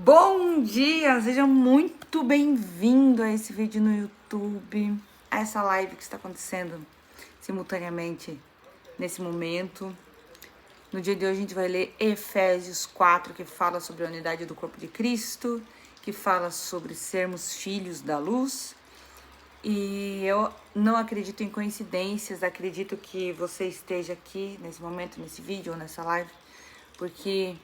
Bom dia, seja muito bem-vindo a esse vídeo no YouTube, a essa live que está acontecendo simultaneamente nesse momento. No dia de hoje a gente vai ler Efésios 4, que fala sobre a unidade do corpo de Cristo, que fala sobre sermos filhos da luz. E eu não acredito em coincidências, acredito que você esteja aqui nesse momento, nesse vídeo ou nessa live, porque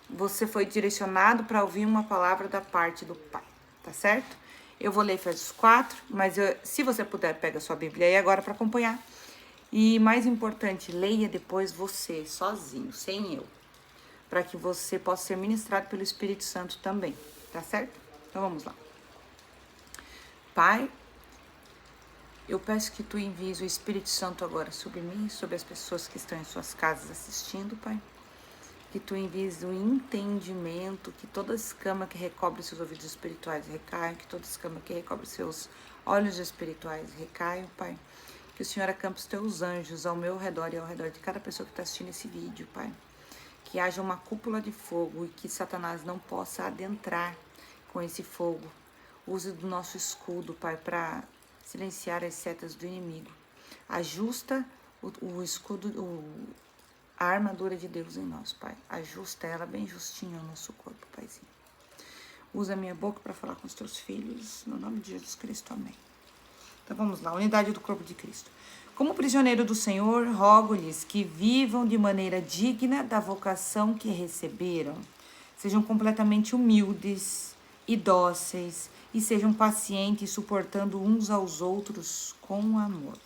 você foi direcionado para ouvir uma palavra da parte do Pai, tá certo? Eu vou ler Efésios 4, mas se você puder, pega a sua Bíblia aí agora para acompanhar. E mais importante, leia depois você, sozinho, sem eu, para que você possa ser ministrado pelo Espírito Santo também, tá certo? Então vamos lá. Pai, eu peço que tu envies o Espírito Santo agora sobre mim, sobre as pessoas que estão em suas casas assistindo, Pai. Que tu envies o entendimento, que toda escama que recobre seus ouvidos espirituais recaia, que toda escama que recobre seus olhos espirituais recaia, Pai. Que o Senhor acampe os teus anjos ao meu redor e ao redor de cada pessoa que está assistindo esse vídeo, Pai. Que haja uma cúpula de fogo e que Satanás não possa adentrar com esse fogo. Use do nosso escudo, Pai, para silenciar as setas do inimigo. Ajusta o escudo, a armadura de Deus em nós, Pai. Ajusta ela bem justinha ao nosso corpo, Paizinho. Usa a minha boca para falar com os teus filhos, no nome de Jesus Cristo, amém. Então vamos lá, unidade do corpo de Cristo. Como prisioneiro do Senhor, rogo-lhes que vivam de maneira digna da vocação que receberam. Sejam completamente humildes e dóceis e sejam pacientes, suportando uns aos outros com amor.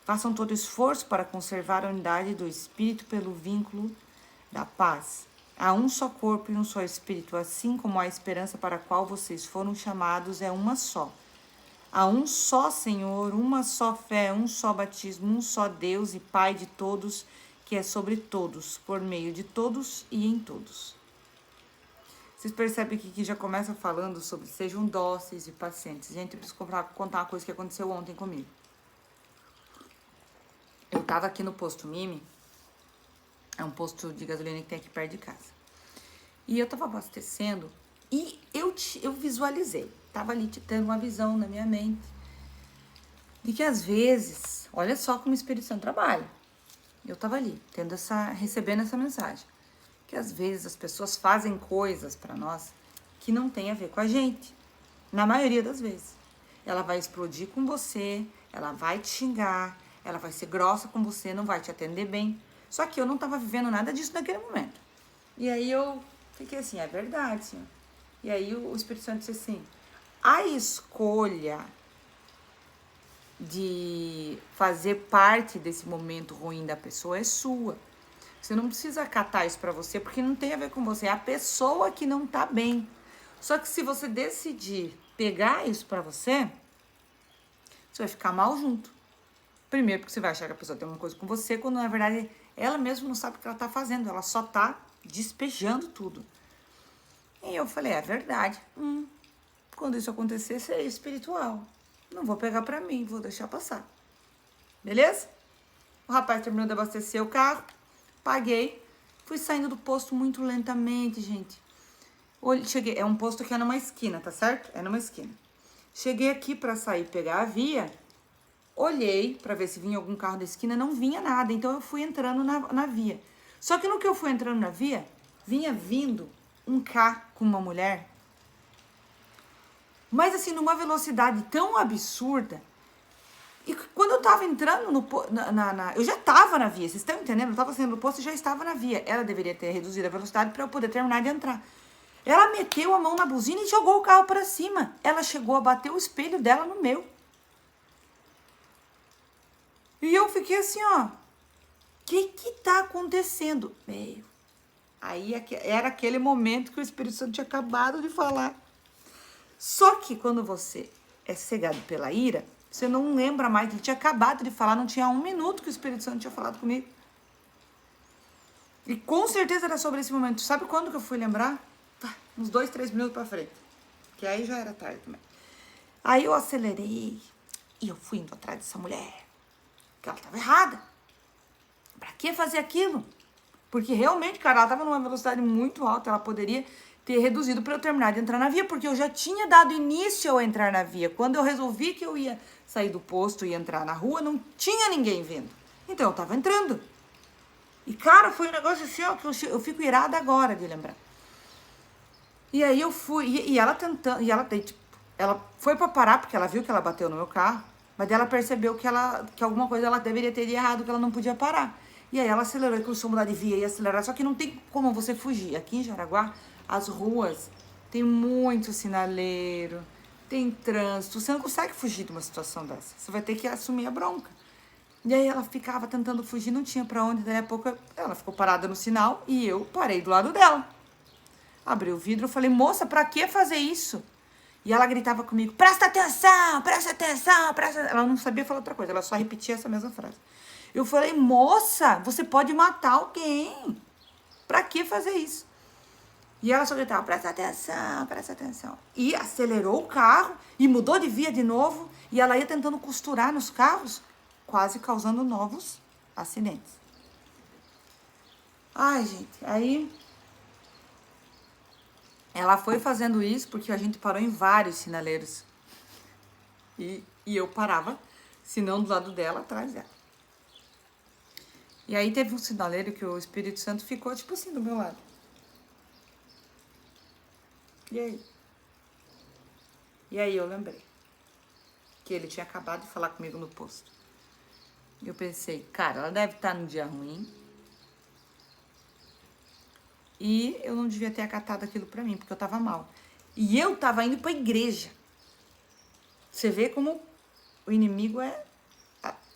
Façam todo esforço para conservar a unidade do Espírito pelo vínculo da paz. Há um só corpo e um só Espírito, assim como a esperança para a qual vocês foram chamados é uma só. Há um só Senhor, uma só fé, um só batismo, um só Deus e Pai de todos, que é sobre todos, por meio de todos e em todos. Vocês percebem que já começa falando sobre sejam dóceis e pacientes. Gente, eu preciso contar uma coisa que aconteceu ontem comigo. Eu tava aqui no posto Mimi, é um posto de gasolina que tem aqui perto de casa. E eu tava abastecendo e eu visualizei, tava ali tendo uma visão na minha mente de que às vezes, olha só como o Espírito Santo trabalha. Eu tava ali, recebendo essa mensagem, que às vezes as pessoas fazem coisas para nós que não tem a ver com a gente. Na maioria das vezes, ela vai explodir com você, ela vai te xingar, ela vai ser grossa com você, não vai te atender bem. Só que eu não tava vivendo nada disso naquele momento. E aí eu fiquei assim, é verdade, Senhor. E aí o Espírito Santo disse assim, a escolha de fazer parte desse momento ruim da pessoa é sua. Você não precisa acatar isso pra você, porque não tem a ver com você. É a pessoa que não tá bem. Só que se você decidir pegar isso pra você, você vai ficar mal junto. Primeiro, porque você vai achar que a pessoa tem uma coisa com você, quando na verdade ela mesma não sabe o que ela tá fazendo, ela só tá despejando tudo. E eu falei, é verdade. Quando isso acontecer, seria espiritual. Não vou pegar pra mim, vou deixar passar. Beleza? O rapaz terminou de abastecer o carro, paguei, fui saindo do posto muito lentamente, gente. Cheguei, é um posto que é numa esquina, tá certo? É numa esquina. Cheguei aqui pra sair pegar a via. Olhei para ver se vinha algum carro da esquina, não vinha nada, então eu fui entrando na via. Só que no que eu fui entrando na via, vinha vindo um carro com uma mulher, mas assim, numa velocidade tão absurda, e quando eu tava entrando eu já tava na via, vocês estão entendendo? Eu tava saindo do posto e já estava na via. Ela deveria ter reduzido a velocidade para eu poder terminar de entrar. Ela meteu a mão na buzina e jogou o carro para cima. Ela chegou a bater o espelho dela no meu. E eu fiquei assim, ó, o que tá acontecendo? Aí era aquele momento que o Espírito Santo tinha acabado de falar. Só que quando você é cegado pela ira, você não lembra mais, ele tinha acabado de falar, não tinha 1 minuto que o Espírito Santo tinha falado comigo. E com certeza era sobre esse momento. Sabe quando que eu fui lembrar? Uns 2, 3 minutos pra frente. Que aí já era tarde também. Aí eu acelerei e eu fui indo atrás dessa mulher. Que ela estava errada. Pra que fazer aquilo? Porque realmente, cara, ela estava numa velocidade muito alta, ela poderia ter reduzido para eu terminar de entrar na via, porque eu já tinha dado início ao entrar na via. Quando eu resolvi que eu ia sair do posto e entrar na rua, não tinha ninguém vindo. Então eu tava entrando. E, cara, foi um negócio assim, ó, que eu fico irada agora de lembrar. E aí eu fui, e ela tentando, e ela, tipo, ela foi pra parar, porque ela viu que ela bateu no meu carro, mas ela percebeu que alguma coisa ela deveria ter de errado, que ela não podia parar. E aí ela acelerou, e começou a mudar de via e acelerar, só que não tem como você fugir. Aqui em Jaraguá, as ruas tem muito sinaleiro, tem trânsito, você não consegue fugir de uma situação dessa. Você vai ter que assumir a bronca. E aí ela ficava tentando fugir, não tinha pra onde, daí a pouco ela ficou parada no sinal e eu parei do lado dela. Abri o vidro, falei, moça, pra que fazer isso? E ela gritava comigo, presta atenção, presta atenção, presta atenção. Ela não sabia falar outra coisa, ela só repetia essa mesma frase. Eu falei, moça, você pode matar alguém. Pra que fazer isso? E ela só gritava, presta atenção, presta atenção. E acelerou o carro e mudou de via de novo. E ela ia tentando costurar nos carros, quase causando novos acidentes. Ai, gente, aí ela foi fazendo isso porque a gente parou em vários sinaleiros. E eu parava, se não do lado dela, atrás dela. E aí teve um sinaleiro que o Espírito Santo ficou, tipo assim, do meu lado. E aí? E aí eu lembrei que ele tinha acabado de falar comigo no posto. Eu pensei, cara, ela deve estar num dia ruim. E eu não devia ter acatado aquilo pra mim, porque eu tava mal. E eu tava indo pra igreja. Você vê como o inimigo é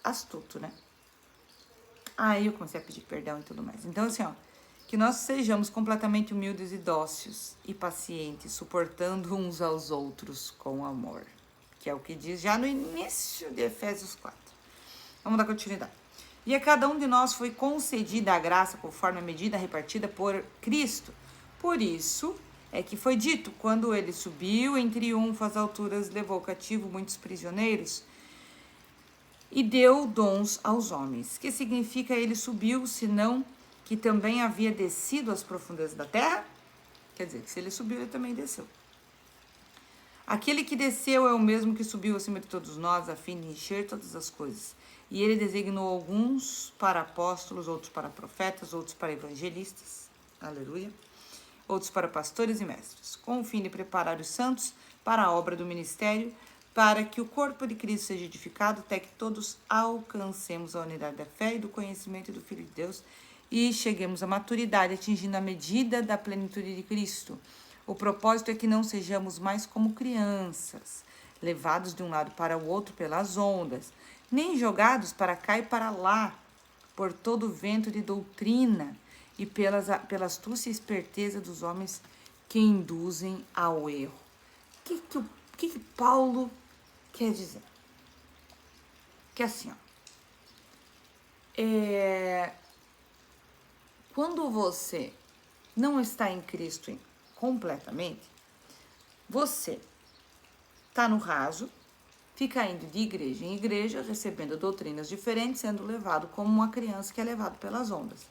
astuto, né? Aí eu comecei a pedir perdão e tudo mais. Então, assim, ó, que nós sejamos completamente humildes e dóceis e pacientes, suportando uns aos outros com amor. Que é o que diz já no início de Efésios 4. Vamos dar continuidade. E a cada um de nós foi concedida a graça conforme a medida repartida por Cristo. Por isso é que foi dito, quando ele subiu em triunfo às alturas, levou cativo muitos prisioneiros e deu dons aos homens. Que significa ele subiu, senão que também havia descido às profundezas da terra? Quer dizer, que se ele subiu, ele também desceu. Aquele que desceu é o mesmo que subiu acima de todos nós, a fim de encher todas as coisas. E ele designou alguns para apóstolos, outros para profetas, outros para evangelistas, aleluia, outros para pastores e mestres, com o fim de preparar os santos para a obra do ministério, para que o corpo de Cristo seja edificado, até que todos alcancemos a unidade da fé e do conhecimento do Filho de Deus e cheguemos à maturidade, atingindo a medida da plenitude de Cristo. O propósito é que não sejamos mais como crianças, levados de um lado para o outro pelas ondas, nem jogados para cá e para lá, por todo o vento de doutrina e pela astúcia e esperteza dos homens que induzem ao erro. O que Paulo quer dizer? Que assim, ó, quando você não está em Cristo completamente, você está no raso, fica indo de igreja em igreja, recebendo doutrinas diferentes, sendo levado como uma criança que é levado pelas ondas.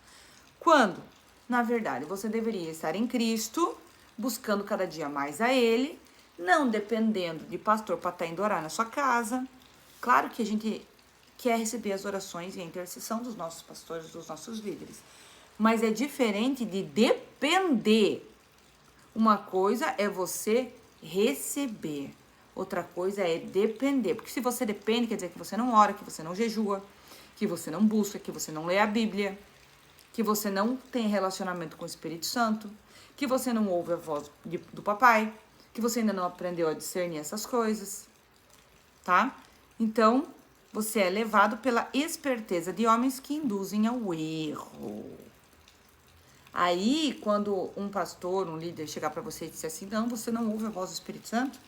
Quando, na verdade, você deveria estar em Cristo, buscando cada dia mais a Ele, não dependendo de pastor para estar indo orar na sua casa. Claro que a gente quer receber as orações e a intercessão dos nossos pastores, dos nossos líderes. Mas é diferente de depender. Uma coisa é você receber, outra coisa é depender. Porque se você depende, quer dizer que você não ora, que você não jejua, que você não busca, que você não lê a Bíblia, que você não tem relacionamento com o Espírito Santo, que você não ouve a voz do papai, que você ainda não aprendeu a discernir essas coisas, tá? Então, você é levado pela esperteza de homens que induzem ao erro. Aí, quando um pastor, um líder chegar para você e disser assim, não, você não ouve a voz do Espírito Santo,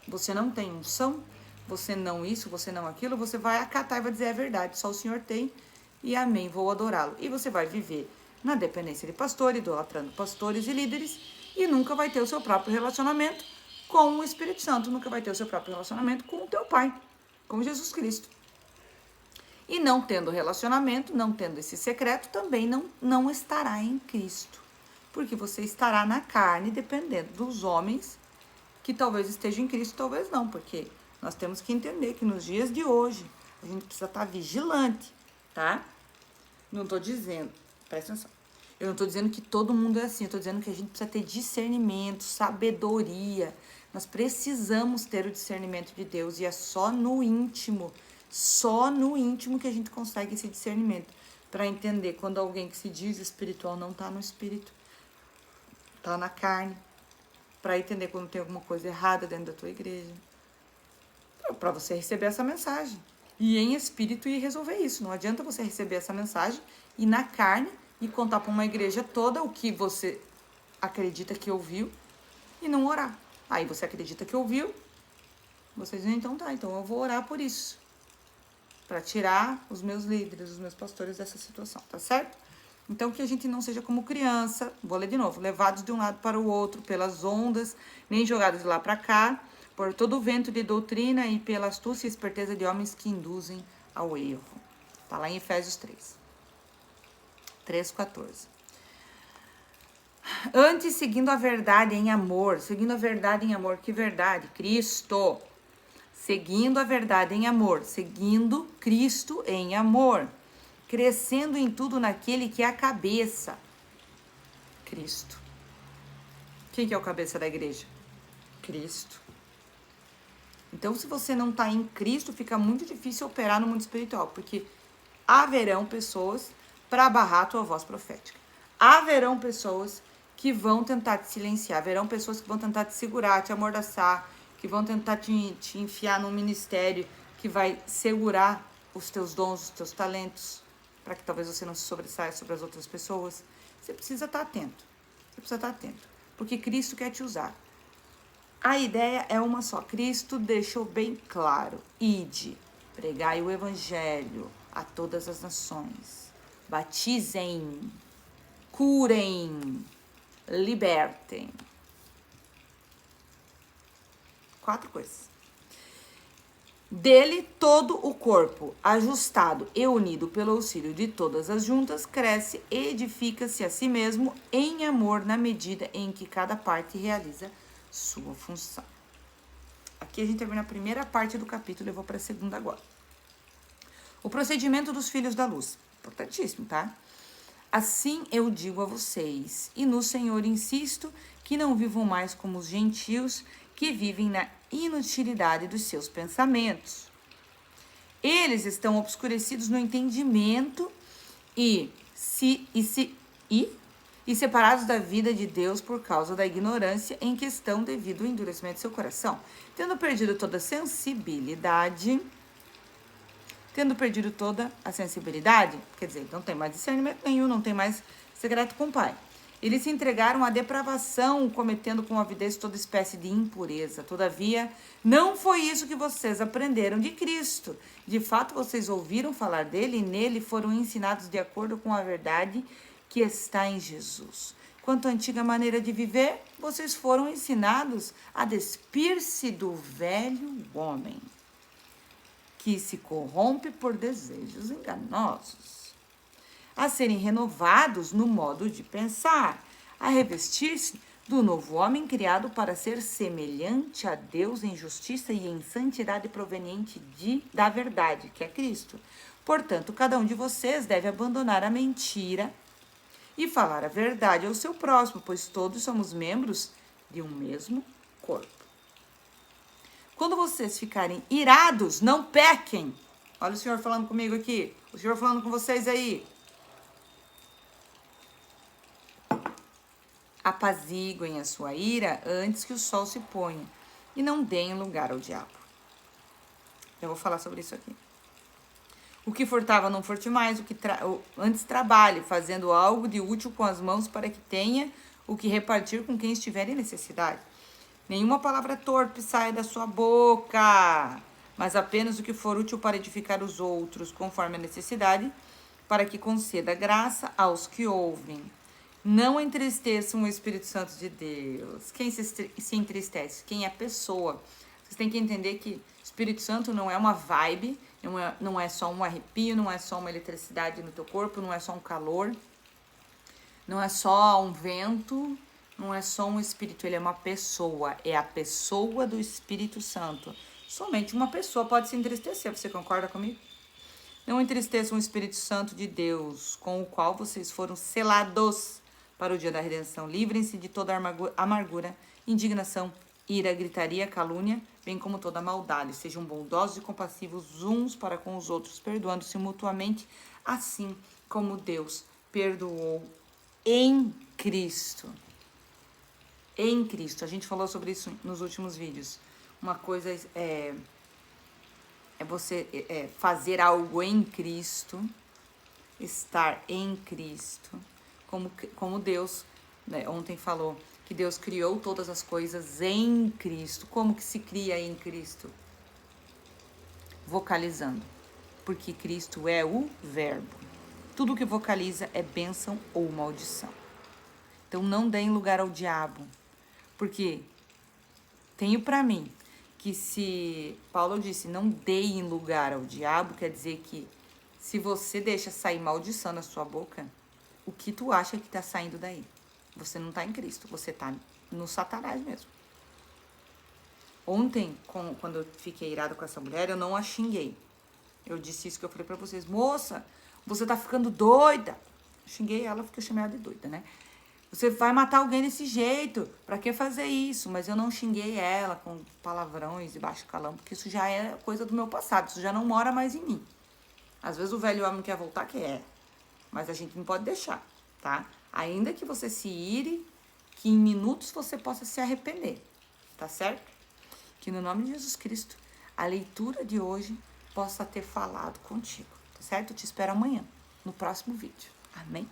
você não tem unção, você não isso, você não aquilo, você vai acatar e vai dizer, é verdade, só o Senhor tem, e amém, vou adorá-lo. E você vai viver na dependência de pastor, idolatrando pastores e líderes, e nunca vai ter o seu próprio relacionamento com o Espírito Santo, nunca vai ter o seu próprio relacionamento com o teu Pai, com Jesus Cristo. E não tendo relacionamento, não tendo esse secreto, também não estará em Cristo. porque você estará na carne, dependendo dos homens que talvez estejam em Cristo, talvez não, porque nós temos que entender que nos dias de hoje a gente precisa estar vigilante, tá? Não tô dizendo, presta atenção, eu não tô dizendo que todo mundo é assim, eu tô dizendo que a gente precisa ter discernimento, sabedoria, nós precisamos ter o discernimento de Deus e é só no íntimo que a gente consegue esse discernimento, para entender quando alguém que se diz espiritual não tá no espírito, tá na carne, para entender quando tem alguma coisa errada dentro da tua igreja, para você receber essa mensagem e em espírito e resolver isso. Não adianta você receber essa mensagem e na carne e contar para uma igreja toda o que você acredita que ouviu e não orar. Aí você acredita que ouviu, vocês dizem, então tá, então eu vou orar por isso, para tirar os meus líderes, os meus pastores dessa situação, tá certo? Então, que a gente não seja como criança, vou ler de novo, levados de um lado para o outro pelas ondas, nem jogados de lá para cá, por todo o vento de doutrina e pela astúcia e esperteza de homens que induzem ao erro. Tá lá em Efésios 3:14. Antes, seguindo a verdade em amor, que verdade? Cristo. Seguindo a verdade em amor, seguindo Cristo em amor, crescendo em tudo naquele que é a cabeça, Cristo. Quem que é o cabeça da igreja? Cristo. Então, se você não está em Cristo, fica muito difícil operar no mundo espiritual, porque haverão pessoas para barrar a tua voz profética. Haverão pessoas que vão tentar te silenciar, haverão pessoas que vão tentar te segurar, te amordaçar, que vão tentar te enfiar num ministério que vai segurar os teus dons, os teus talentos, para que talvez você não se sobressaia sobre as outras pessoas. Você precisa estar atento. Porque Cristo quer te usar. A ideia é uma só. Cristo deixou bem claro. Ide, pregai o evangelho a todas as nações. Batizem, curem, libertem. 4 coisas. Dele, todo o corpo, ajustado e unido pelo auxílio de todas as juntas, cresce e edifica-se a si mesmo em amor na medida em que cada parte realiza sua função. Aqui a gente termina a primeira parte do capítulo, eu vou para a segunda agora. O procedimento dos filhos da luz. Importantíssimo, tá? Assim eu digo a vocês, e no Senhor insisto, que não vivam mais como os gentios, que vivem na inutilidade dos seus pensamentos. Eles estão obscurecidos no entendimento e separados da vida de Deus por causa da ignorância em que estão devido ao endurecimento do seu coração, tendo perdido toda a sensibilidade, quer dizer, não tem mais discernimento nenhum, não tem mais secreto com o Pai. Eles se entregaram à depravação, cometendo com avidez toda espécie de impureza. Todavia, não foi isso que vocês aprenderam de Cristo. De fato, vocês ouviram falar dele e nele foram ensinados de acordo com a verdade que está em Jesus. Quanto à antiga maneira de viver, vocês foram ensinados a despir-se do velho homem, que se corrompe por desejos enganosos, a serem renovados no modo de pensar, a revestir-se do novo homem criado para ser semelhante a Deus em justiça e em santidade proveniente da verdade, que é Cristo. Portanto, cada um de vocês deve abandonar a mentira e falar a verdade ao seu próximo, pois todos somos membros de um mesmo corpo. Quando vocês ficarem irados, não pequem. Olha o Senhor falando comigo aqui, o Senhor falando com vocês aí. Apaziguem a sua ira antes que o sol se ponha e não deem lugar ao diabo. Eu vou falar sobre isso aqui. O que furtava não furte mais, antes trabalhe, fazendo algo de útil com as mãos para que tenha o que repartir com quem estiver em necessidade. Nenhuma palavra torpe saia da sua boca, mas apenas o que for útil para edificar os outros, conforme a necessidade, para que conceda graça aos que ouvem. Não entristeçam o Espírito Santo de Deus. Quem se entristece? Quem é pessoa. Vocês têm que entender que Espírito Santo não é uma vibe, não é só um arrepio, não é só uma eletricidade no teu corpo, não é só um calor. Não é só um vento, não é só um espírito, ele é uma pessoa. É a pessoa do Espírito Santo. Somente uma pessoa pode se entristecer, você concorda comigo? Não entristeçam o Espírito Santo de Deus, com o qual vocês foram selados para o dia da redenção. Livrem-se de toda amargura, indignação, ira, gritaria, calúnia, bem como toda maldade. Sejam bondosos e compassivos uns para com os outros, perdoando-se mutuamente, assim como Deus perdoou em Cristo. Em Cristo. A gente falou sobre isso nos últimos vídeos. Uma coisa é você fazer algo em Cristo, estar em Cristo, como Deus, né, ontem falou, que Deus criou todas as coisas em Cristo. Como que se cria em Cristo? Vocalizando, porque Cristo é o verbo. Tudo que vocaliza é bênção ou maldição. Então não deem lugar ao diabo, porque tenho para mim que se Paulo disse não deem lugar ao diabo, quer dizer que se você deixa sair maldição na sua boca, o que tu acha que tá saindo daí? Você não tá em Cristo, você tá no Satanás mesmo. Ontem, quando eu fiquei irada com essa mulher, eu não a xinguei. Eu disse isso que eu falei pra vocês. Moça, você tá ficando doida. Eu xinguei ela porque eu chamei ela de doida, né? Você vai matar alguém desse jeito. Pra que fazer isso? Mas eu não xinguei ela com palavrões e baixo calão, porque isso já é coisa do meu passado. Isso já não mora mais em mim. Às vezes o velho homem quer voltar, quer. Mas a gente não pode deixar, tá? Ainda que você se ire, que em minutos você possa se arrepender, tá certo? Que no nome de Jesus Cristo, a leitura de hoje possa ter falado contigo, tá certo? Eu te espero amanhã, no próximo vídeo. Amém?